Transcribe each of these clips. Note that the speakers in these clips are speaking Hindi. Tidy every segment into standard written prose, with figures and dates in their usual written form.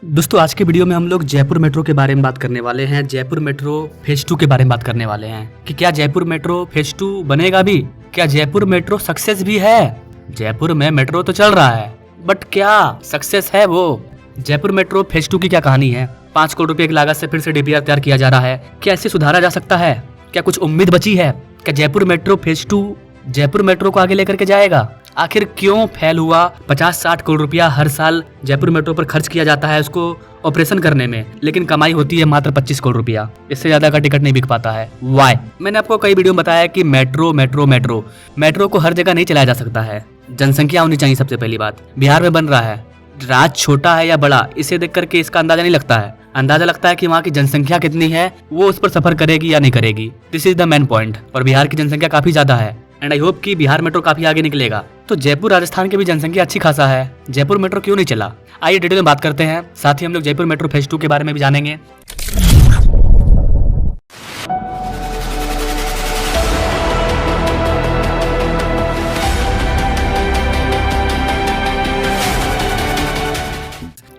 दोस्तों आज के वीडियो में हम लोग जयपुर मेट्रो के बारे में बात करने वाले हैं। जयपुर मेट्रो फेज 2 के बारे में बात करने वाले हैं कि क्या जयपुर मेट्रो फेज 2 बनेगा भी, क्या जयपुर मेट्रो सक्सेस भी है। जयपुर में मेट्रो तो चल रहा है बट क्या सक्सेस है वो। जयपुर मेट्रो फेज 2 की क्या कहानी है। 5 करोड़ रुपए की लागत से फिर से डीपीआर तैयार किया जा रहा है। क्या इसे सुधारा जा सकता है, क्या कुछ उम्मीद बची है। क्या Jaipur metro phase 2 Jaipur metro को आगे लेकर के जाएगा। आखिर क्यों फेल हुआ। 50-60 करोड़ रुपया हर साल जयपुर मेट्रो पर खर्च किया जाता है उसको ऑपरेशन करने में, लेकिन कमाई होती है मात्र 25 करोड़ रुपया। इससे ज्यादा का टिकट नहीं बिक पाता है। वाई। मैंने आपको कई वीडियो में बताया कि मेट्रो मेट्रो मेट्रो मेट्रो को हर जगह नहीं चलाया जा सकता है। जनसंख्या होनी चाहिए सबसे पहली बात। बिहार में बन रहा है, राज्य छोटा है या बड़ा इसे देख करके इसका अंदाजा नहीं लगता है। अंदाजा लगता है कि वहाँ की जनसंख्या कितनी है, वो उस पर सफर करेगी या नहीं करेगी। This is the main point. और बिहार की जनसंख्या काफी ज्यादा है एंड आई होप कि बिहार मेट्रो काफी आगे निकलेगा। तो जयपुर राजस्थान की भी जनसंख्या अच्छी खासा है, जयपुर मेट्रो क्यों नहीं चला। आइए डिटेल में बात करते हैं। साथ ही हम लोग जयपुर मेट्रो फेज 2 के बारे में भी जानेंगे।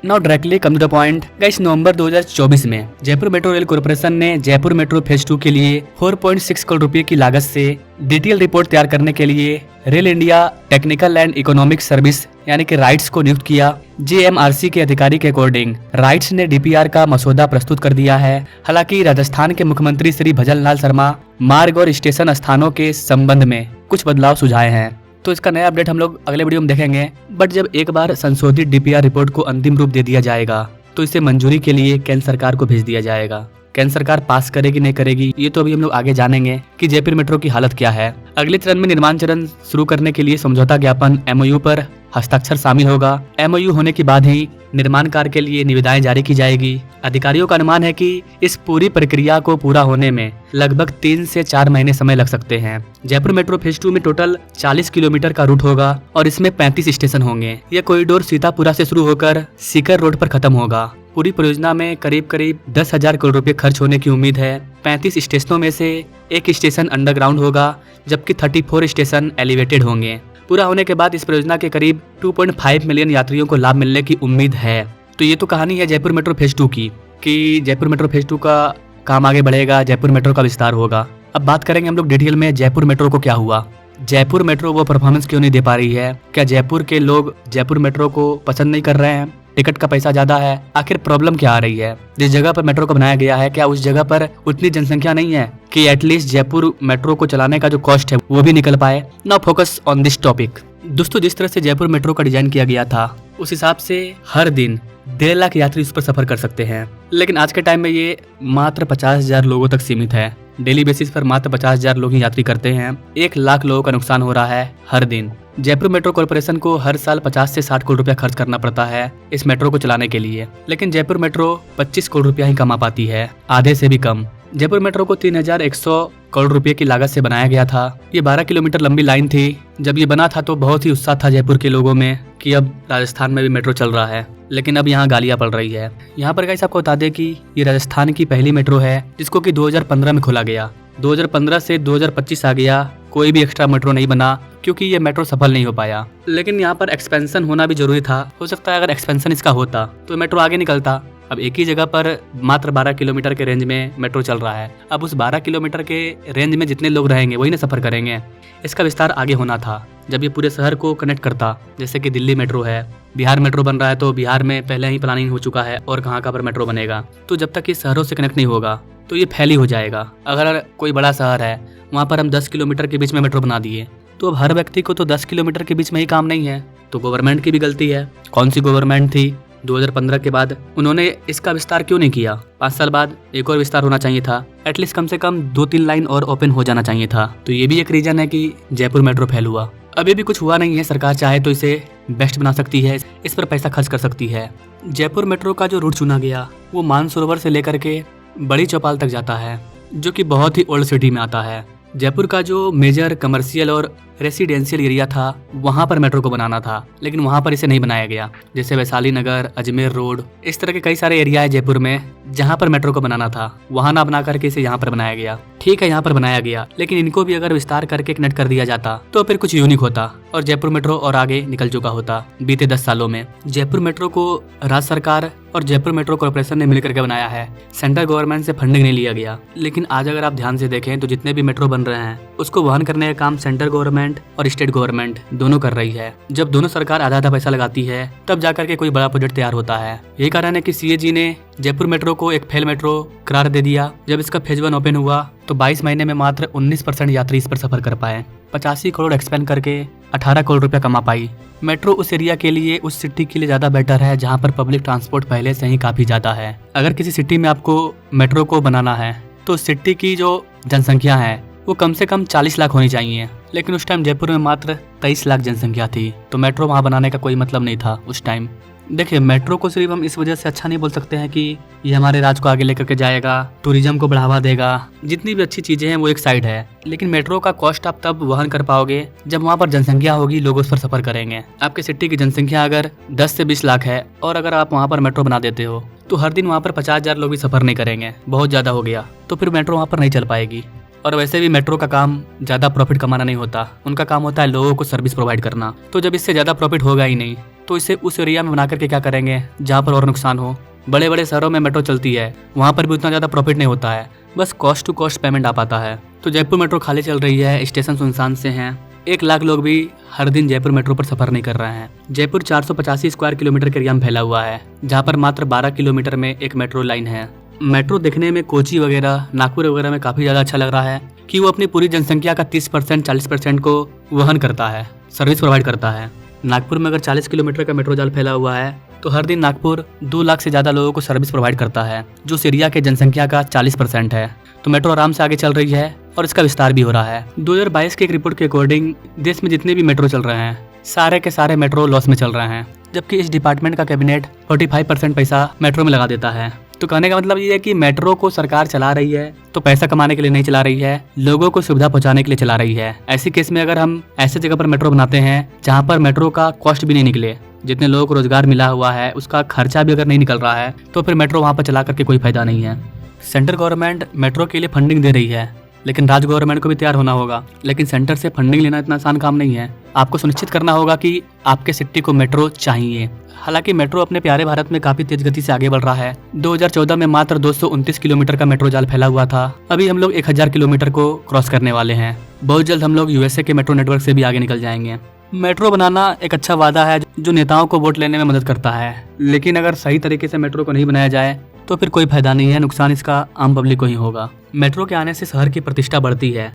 Now directly come to the point guys. नवंबर 2024 में जयपुर मेट्रो रेल कॉर्पोरेशन ने जयपुर मेट्रो फेज 2 के लिए 4.6 करोड़ रुपए की लागत से डिटेल रिपोर्ट तैयार करने के लिए rail India technical and economic service यानी कि राइट्स को नियुक्त किया। जेएमआरसी के अधिकारी के अकॉर्डिंग राइट्स ने डीपीआर का मसौदा प्रस्तुत कर दिया है। हालांकि राजस्थान के मुख्यमंत्री श्री भजन लाल शर्मा मार्ग और स्टेशन स्थानों के संबंध में कुछ बदलाव सुझाए हैं, तो इसका नया अपडेट हम लोग अगले वीडियो में देखेंगे। बट जब एक बार संशोधित डीपीआर रिपोर्ट को अंतिम रूप दे दिया जाएगा तो इसे मंजूरी के लिए केंद्र सरकार को भेज दिया जाएगा। केंद्र सरकार पास करेगी नहीं करेगी ये तो अभी हम लोग आगे जानेंगे कि जयपुर मेट्रो की हालत क्या है। अगले चरण में निर्माण चरण शुरू करने के लिए समझौता ज्ञापन एमओयू पर हस्ताक्षर शामिल होगा। एमओयू होने के बाद ही निर्माण कार्य के लिए निविदाएं जारी की जाएगी। अधिकारियों का अनुमान है कि इस पूरी प्रक्रिया को पूरा होने में लगभग 3 से 4 महीने समय लग सकते हैं। जयपुर मेट्रो फेज 2 में टोटल 40 किलोमीटर का रूट होगा और इसमें 35 स्टेशन होंगे। यह कॉरिडोर सीतापुरा से शुरू होकर सीकर रोड पर खत्म होगा। पूरी परियोजना में करीब 10,000 करोड़ रुपए खर्च होने की उम्मीद है। 35 स्टेशनों में से एक स्टेशन अंडरग्राउंड होगा जबकि 34 स्टेशन एलिवेटेड होंगे। पूरा होने के बाद इस परियोजना के करीब 2.5 मिलियन यात्रियों को लाभ मिलने की उम्मीद है। तो ये तो कहानी है जयपुर मेट्रो फेज 2 की कि जयपुर मेट्रो फेज 2 का काम आगे बढ़ेगा, जयपुर मेट्रो का विस्तार होगा। अब बात करेंगे हम लोग डिटेल में जयपुर मेट्रो को क्या हुआ। जयपुर मेट्रो वो परफॉर्मेंस क्यों नहीं दे पा रही है। क्या जयपुर के लोग जयपुर मेट्रो को पसंद नहीं कर रहे हैं, टिकट का पैसा ज्यादा है। आखिर प्रॉब्लम क्या आ रही है। जिस जगह पर मेट्रो को बनाया गया है क्या उस जगह पर उतनी जनसंख्या नहीं है कि एटलीस्ट जयपुर मेट्रो को चलाने का जो कॉस्ट है वो भी निकल पाए। Now focus on this topic. दोस्तों जिस तरह से जयपुर मेट्रो का डिजाइन किया गया था उस हिसाब से हर दिन 1.5 लाख यात्री उस पर सफर कर सकते हैं, लेकिन आज के टाइम में ये मात्र 50,000 लोगों तक सीमित है। डेली बेसिस पर मात्र 50,000 लोग ही यात्री करते हैं। 1 लाख लोगों का नुकसान हो रहा है हर दिन। जयपुर मेट्रो कॉर्पोरेशन को हर साल 50 से 60 करोड़ रुपया खर्च करना पड़ता है इस मेट्रो को चलाने के लिए, लेकिन जयपुर मेट्रो 25 करोड़ रुपया ही कमा पाती है, आधे से भी कम। जयपुर मेट्रो को 3,100 करोड़ रुपए की लागत से बनाया गया था। ये 12 किलोमीटर लंबी लाइन थी। जब ये बना था तो बहुत ही उत्साह था जयपुर के लोगों में कि अब राजस्थान में भी मेट्रो चल रहा है, लेकिन अब यहाँ गालियाँ पड़ रही है। यहाँ पर गाइस आपको बता दें कि ये राजस्थान की पहली मेट्रो है जिसको कि 2015 में खोला गया। 2015 से 2025 आ गया, कोई भी एक्स्ट्रा मेट्रो नहीं बना क्योंकि ये मेट्रो सफल नहीं हो पाया। लेकिन यहाँ पर एक्सपेंशन होना भी जरूरी था। हो सकता है अगर एक्सपेंशन इसका होता तो मेट्रो आगे निकलता। अब एक ही जगह पर मात्र 12 किलोमीटर के रेंज में मेट्रो चल रहा है। अब उस 12 किलोमीटर के रेंज में जितने लोग रहेंगे वही ना सफर करेंगे। इसका विस्तार आगे होना था जब ये पूरे शहर को कनेक्ट करता। जैसे कि दिल्ली मेट्रो है, बिहार मेट्रो बन रहा है तो बिहार में पहले ही प्लानिंग हो चुका है और कहाँ पर मेट्रो बनेगा। तो जब तक ये शहरों से कनेक्ट नहीं होगा तो ये फैली हो जाएगा। अगर कोई बड़ा शहर है वहाँ पर हम 10 किलोमीटर के बीच में मेट्रो बना दिए तो अब हर व्यक्ति को तो 10 किलोमीटर के बीच में ही काम नहीं है। तो गवर्नमेंट की भी गलती है। कौन सी गवर्नमेंट थी 2015 के बाद, उन्होंने इसका विस्तार क्यों नहीं किया। 5 साल बाद एक और विस्तार होना चाहिए था। एटलीस्ट कम से कम 2-3 लाइन और ओपन हो जाना चाहिए था। तो ये भी एक रीजन है कि जयपुर मेट्रो फेल हुआ। अभी भी कुछ हुआ नहीं है। सरकार चाहे तो इसे बेस्ट बना सकती है, इस पर पैसा खर्च कर सकती है। जयपुर मेट्रो का जो रूट चुना गया वो मानसरोवर से लेकर के बड़ी चौपाल तक जाता है जो कि बहुत ही ओल्ड सिटी में आता है। जयपुर का जो मेजर कमर्शियल और रेसिडेंशियल एरिया था, वहाँ पर मेट्रो को बनाना था, लेकिन वहाँ पर इसे नहीं बनाया गया। जैसे वैशाली नगर, अजमेर रोड, इस तरह के कई सारे एरिया है जयपुर में जहाँ पर मेट्रो को बनाना था, वहाँ ना बना करके इसे यहाँ पर बनाया गया। ठीक है, यहाँ पर बनाया गया, लेकिन इनको भी अगर विस्तार करके कनेक्ट कर दिया जाता तो फिर कुछ यूनिक होता और जयपुर मेट्रो और आगे निकल चुका होता बीते 10 सालों में। जयपुर मेट्रो को राज्य सरकार और जयपुर मेट्रो कॉर्पोरेशन ने मिलकर के बनाया है, सेंट्रल गवर्नमेंट से फंडिंग नहीं लिया गया। लेकिन आज अगर आप ध्यान से देखें तो जितने भी मेट्रो बन रहे हैं उसको वहन करने का काम सेंट्रल गवर्नमेंट और स्टेट गवर्नमेंट दोनों कर रही है। जब दोनों सरकार आधा आधा पैसा लगाती है तब जाकर के कोई बड़ा प्रोजेक्ट तैयार होता है। यही कारण है कि सीएजी ने जयपुर मेट्रो को एक फेल मेट्रो करार दे दिया। जब इसका फेज 1 ओपन हुआ तो 22 महीने में मात्र 19% यात्री इस पर सफर कर पाए। 85 करोड़ एक्सपेंड करके 18 करोड़ रुपया कमा पाई। मेट्रो उस एरिया के लिए, उस सिटी के लिए ज्यादा बेटर है जहाँ पर पब्लिक ट्रांसपोर्ट पहले से ही काफी ज्यादा है। अगर किसी सिटी में आपको मेट्रो को बनाना है तो सिटी की जो जनसंख्या है वो कम से कम 40 लाख होनी चाहिए, लेकिन उस टाइम जयपुर में मात्र 23 लाख जनसंख्या थी, तो मेट्रो वहाँ बनाने का कोई मतलब नहीं था उस टाइम। देखिए, मेट्रो को सिर्फ हम इस वजह से अच्छा नहीं बोल सकते हैं कि ये हमारे राज्य को आगे लेकर के जाएगा, टूरिज्म को बढ़ावा देगा, जितनी भी अच्छी चीजें हैं वो एक साइड है, लेकिन मेट्रो का कॉस्ट आप तब वहन कर पाओगे जब वहाँ पर जनसंख्या होगी, लोग उस पर सफर करेंगे। आपके सिटी की जनसंख्या अगर 10 से 20 लाख है और अगर आप वहाँ पर मेट्रो बना देते हो तो हर दिन वहाँ पर 50,000 लोग भी सफर नहीं करेंगे, बहुत ज्यादा हो गया, तो फिर मेट्रो वहाँ पर नहीं चल पाएगी। और वैसे भी मेट्रो का काम ज्यादा प्रॉफिट कमाना नहीं होता, उनका काम होता है लोगों को सर्विस प्रोवाइड करना। तो जब इससे ज्यादा प्रॉफिट होगा ही नहीं तो इसे उस एरिया में बना करके क्या करेंगे जहाँ पर और नुकसान हो। बड़े बड़े शहरों में मेट्रो चलती है, वहाँ पर भी उतना ज्यादा प्रॉफिट नहीं होता है, बस कॉस्ट टू कॉस्ट पेमेंट आ पाता है। तो जयपुर मेट्रो खाली चल रही है, स्टेशन सुनसान से हैं, 1 लाख लोग भी हर दिन जयपुर मेट्रो पर सफर नहीं कर रहे हैं। जयपुर 485 स्क्वायर किलोमीटर के एरिया में फैला हुआ है, जहाँ पर मात्र 12 किलोमीटर में एक मेट्रो लाइन है। मेट्रो देखने में कोची वगैरह, नागपुर वगैरह में काफी ज्यादा अच्छा लग रहा है कि वो अपनी पूरी जनसंख्या का 30% 40% को वहन करता है, सर्विस प्रोवाइड करता है। नागपुर में अगर 40 किलोमीटर का मेट्रो जाल फैला हुआ है तो हर दिन नागपुर 2 लाख से ज्यादा लोगों को सर्विस प्रोवाइड करता है, जो उस एरिया के जनसंख्या का 40% है। तो मेट्रो आराम से आगे चल रही है और इसका विस्तार भी हो रहा है। 2022 की एक रिपोर्ट के अकॉर्डिंग देश में जितने भी मेट्रो चल रहे हैं सारे के सारे मेट्रो लॉस में चल रहे हैं, जबकि इस डिपार्टमेंट का कैबिनेट 45% पैसा मेट्रो में लगा देता है। तो कहने का मतलब ये है कि मेट्रो को सरकार चला रही है तो पैसा कमाने के लिए नहीं चला रही है, लोगों को सुविधा पहुंचाने के लिए चला रही है। ऐसी केस में अगर हम ऐसे जगह पर मेट्रो बनाते हैं जहां पर मेट्रो का कॉस्ट भी नहीं निकले, जितने लोगों को रोजगार मिला हुआ है उसका खर्चा भी अगर नहीं निकल रहा है, तो फिर मेट्रो वहां पर चला करके कोई फायदा नहीं है। सेंट्रल गवर्नमेंट मेट्रो के लिए फंडिंग दे रही है, लेकिन राज्य गवर्नमेंट को भी तैयार होना होगा। लेकिन सेंटर से फंडिंग लेना इतना आसान काम नहीं है, आपको सुनिश्चित करना होगा कि आपके सिटी को मेट्रो चाहिए। हालांकि मेट्रो अपने प्यारे भारत में काफी तेज गति से आगे बढ़ रहा है। 2014 में मात्र 229 किलोमीटर का मेट्रो जाल फैला हुआ था, अभी हम लोग 1000 किलोमीटर को क्रॉस करने वाले हैं। बहुत जल्द हम लोग यूएसए के मेट्रो नेटवर्क से भी आगे निकल जाएंगे। मेट्रो बनाना एक अच्छा वादा है जो नेताओं को वोट लेने में मदद करता है, लेकिन अगर सही तरीके से मेट्रो को नहीं बनाया जाए तो फिर कोई फायदा नहीं है, नुकसान इसका आम पब्लिक को ही होगा। मेट्रो के आने से शहर की प्रतिष्ठा बढ़ती है।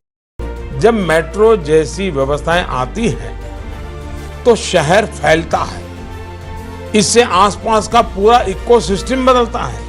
जब मेट्रो जैसी व्यवस्थाएं आती हैं तो शहर फैलता है, इससे आसपास का पूरा इकोसिस्टम बदलता है,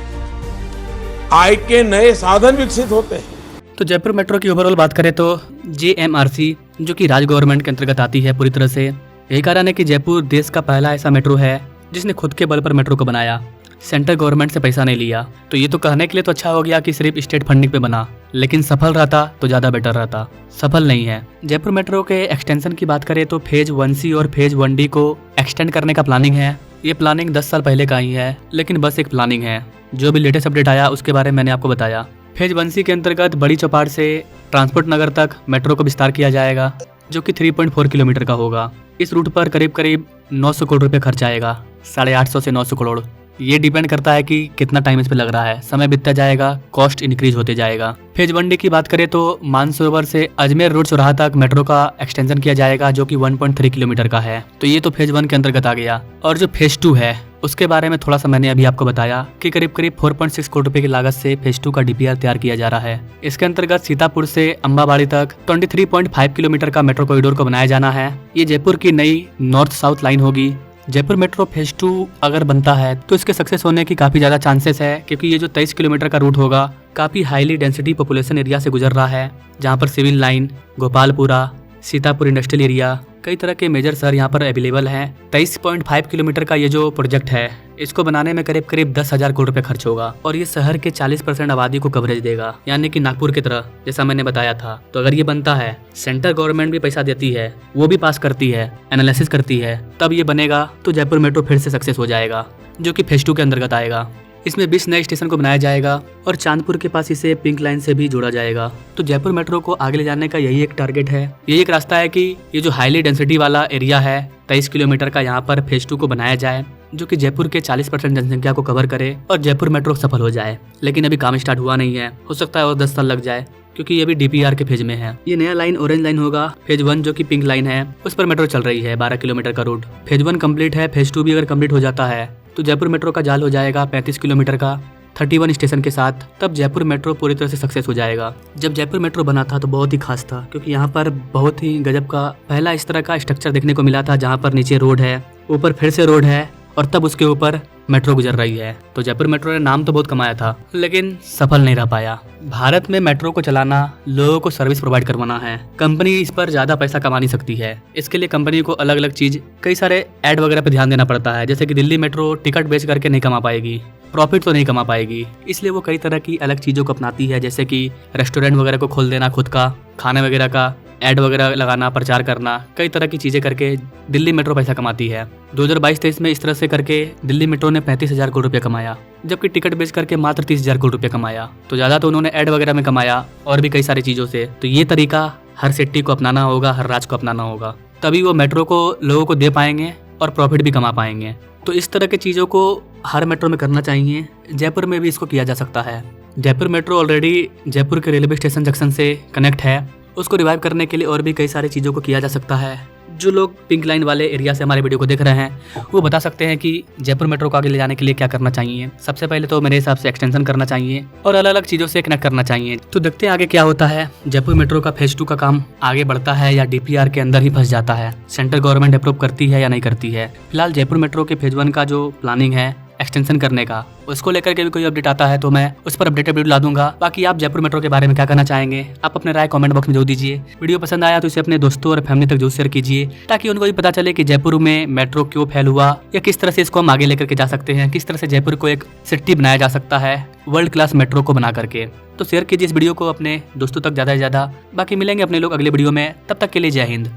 आय के नए साधन विकसित होते हैं। तो जयपुर मेट्रो की ओवरऑल बात करें तो जेएमआरसी, जो कि राज्य गवर्नमेंट के अंतर्गत आती है पूरी तरह से, यही कारण है कि जयपुर देश का पहला ऐसा मेट्रो है जिसने खुद के बल पर मेट्रो को बनाया, सेंट्रल गवर्नमेंट से पैसा नहीं लिया। तो ये तो कहने के लिए तो अच्छा हो गया कि सिर्फ स्टेट फंडिंग पे बना, लेकिन सफल रहता तो ज्यादा बेटर रहता, सफल नहीं है। जयपुर मेट्रो के एक्सटेंशन की बात करें तो फेज 1C और फेज 1D को एक्सटेंड करने का प्लानिंग है। ये प्लानिंग 10 साल पहले का ही है, लेकिन बस एक प्लानिंग है। जो भी लेटेस्ट अपडेट आया उसके बारे में मैंने आपको बताया। फेज 1C के अंतर्गत बड़ी चौपाड़ से ट्रांसपोर्ट नगर तक मेट्रो को विस्तार किया जाएगा, जो कि 3.4 किलोमीटर का होगा। इस रूट पर करीब करीब 900 करोड़ रुपए खर्च आएगा, 850 से 900 करोड़। ये डिपेंड करता है कि कितना टाइम इस पे लग रहा है, समय बीतता जाएगा, कॉस्ट इंक्रीज होते जाएगा। फेज 1D की बात करें तो मानसरोवर से अजमेर रोड चौराहा तक मेट्रो का एक्सटेंशन किया जाएगा, जो कि 1.3 किलोमीटर का है। तो ये तो फेज 1 के अंतर्गत आ गया। और जो फेज 2 है उसके बारे में थोड़ा सा मैंने अभी आपको बताया कि करीब करीब 4.6 करोड़ रुपए की लागत से फेज 2 का DPR तैयार किया जा रहा है। इसके अंतर्गत सीतापुर से अम्बाबाड़ी तक 23.5 किलोमीटर का मेट्रो कॉरिडोर को बनाया जाना है। ये जयपुर की नई नॉर्थ साउथ लाइन होगी। जयपुर मेट्रो फेज 2 अगर बनता है तो इसके सक्सेस होने की काफी ज्यादा चांसेस है, क्योंकि ये जो 23 किलोमीटर का रूट होगा काफी हाईली डेंसिटी पॉपुलेशन एरिया से गुजर रहा है, जहाँ पर civil line, Gopalpura, Sitapur industrial area, कई तरह के मेजर शहर यहाँ पर अवेलेबल हैं। 23.5 किलोमीटर का ये जो प्रोजेक्ट है, इसको बनाने में करीब करीब 10,000 करोड़ रुपए खर्च होगा और ये शहर के 40% आबादी को कवरेज देगा, यानी कि नागपुर की तरह, जैसा मैंने बताया था। तो अगर ये बनता है, सेंट्रल गवर्नमेंट भी पैसा देती है, वो भी पास करती है, एनालिसिस करती है, तब ये बनेगा तो जयपुर मेट्रो फिर से सक्सेस हो जाएगा, जो कि फेज 2 के अंतर्गत आएगा। इसमें 20 नए स्टेशन को बनाया जाएगा और चांदपुर के पास इसे पिंक लाइन से भी जोड़ा जाएगा। तो जयपुर मेट्रो को आगे ले जाने का यही एक टारगेट है, यही एक रास्ता है कि ये जो हाईली डेंसिटी वाला एरिया है 23 किलोमीटर का, यहाँ पर फेज 2 को बनाया जाए, जो कि जयपुर के 40% जनसंख्या को कवर करे और जयपुर मेट्रो सफल हो जाए। लेकिन अभी काम स्टार्ट हुआ नहीं है, हो सकता है और 10 साल लग जाए, क्योंकि ये भी DPR के फेज में है। ये नया लाइन ऑरेंज लाइन होगा। फेज 1 जो कि पिंक लाइन है, उस पर मेट्रो चल रही है 12 किलोमीटर का रूट। फेज 1 कंप्लीट है, फेज 2 भी अगर कंप्लीट हो जाता है तो जयपुर मेट्रो का जाल हो जाएगा 35 किलोमीटर का 31 स्टेशन के साथ। तब जयपुर मेट्रो पूरी तरह से सक्सेस हो जाएगा। जब जयपुर मेट्रो बना था तो बहुत ही खास था, क्योंकि यहाँ पर बहुत ही गजब का पहला इस तरह का स्ट्रक्चर देखने को मिला था, जहाँ पर नीचे रोड है, ऊपर फिर से रोड है और तब उसके ऊपर मेट्रो गुजर रही है। तो जयपुर मेट्रो ने नाम तो बहुत कमाया था, लेकिन सफल नहीं रह पाया। भारत में मेट्रो को चलाना, लोगों को सर्विस प्रोवाइड करवाना है। कंपनी इस पर ज्यादा पैसा कमा नहीं सकती है। इसके लिए कंपनी को अलग अलग चीज, कई सारे ऐड वगैरह पे ध्यान देना पड़ता है। जैसे कि दिल्ली मेट्रो टिकट बेच करके नहीं कमा पाएगी, प्रॉफिट तो नहीं कमा पाएगी, इसलिए वो कई तरह की अलग चीजों को अपनाती है, जैसे कि रेस्टोरेंट वगैरह को खोल देना, खुद का खाने वगैरह का ऐड वगैरह लगाना, प्रचार करना, कई तरह की चीजें करके दिल्ली मेट्रो पैसा कमाती है। 2022-23 में इस तरह से करके दिल्ली मेट्रो ने 35,000 करोड़ रुपया कमाया, जबकि टिकट बेच करके मात्र 30,000 करोड़ रुपया कमाया। तो ज्यादा तो उन्होंने ऐड वगैरह में कमाया और भी कई सारी चीजों से। तो ये तरीका हर सिटी को अपनाना होगा, हर राज्य को अपनाना होगा, तभी वो मेट्रो को लोगों को दे पाएंगे और प्रॉफिट भी कमा पाएंगे। तो इस तरह की चीजों को हर मेट्रो में करना चाहिए। जयपुर में भी इसको किया जा सकता है। जयपुर मेट्रो ऑलरेडी जयपुर के रेलवे स्टेशन जंक्शन से कनेक्ट है, उसको रिवाइव करने के लिए और भी कई सारी चीज़ों को किया जा सकता है। जो लोग पिंक लाइन वाले एरिया से हमारे वीडियो को देख रहे हैं, वो बता सकते हैं कि जयपुर मेट्रो को आगे ले जाने के लिए क्या करना चाहिए। सबसे पहले तो मेरे हिसाब से एक्सटेंशन करना चाहिए और अलग अलग चीज़ों से कनेक्ट करना चाहिए। तो देखते हैं आगे क्या होता है। जयपुर मेट्रो का फेज 2 का काम आगे बढ़ता है या DPR के अंदर ही फंस जाता है, सेंट्रल गवर्नमेंट अप्रूव करती है या नहीं करती है। फिलहाल जयपुर मेट्रो के फेज 1 का जो प्लानिंग है एक्सटेंशन करने का, उसको लेकर के भी कोई अपडेट आता है तो मैं उस पर अपडेटेड वीडियो ला दूंगा। बाकी आप जयपुर मेट्रो के बारे में क्या कहना चाहेंगे, आप अपने राय कमेंट बॉक्स में जरूर दीजिए। वीडियो पसंद आया तो इसे अपने दोस्तों और फैमिली तक जरूर शेयर कीजिए, ताकि उनको भी पता चले कि जयपुर में मेट्रो क्यों फेल हुआ या किस तरह से इसको हम आगे लेकर के जा सकते हैं, किस तरह से जयपुर को एक सिटी बनाया जा सकता है वर्ल्ड क्लास मेट्रो को बना करके। तो शेयर कीजिए इस वीडियो को अपने दोस्तों तक ज़्यादा से ज़्यादा। बाकी मिलेंगे अपने लोग अगले वीडियो में, तब तक के लिए जय हिंद।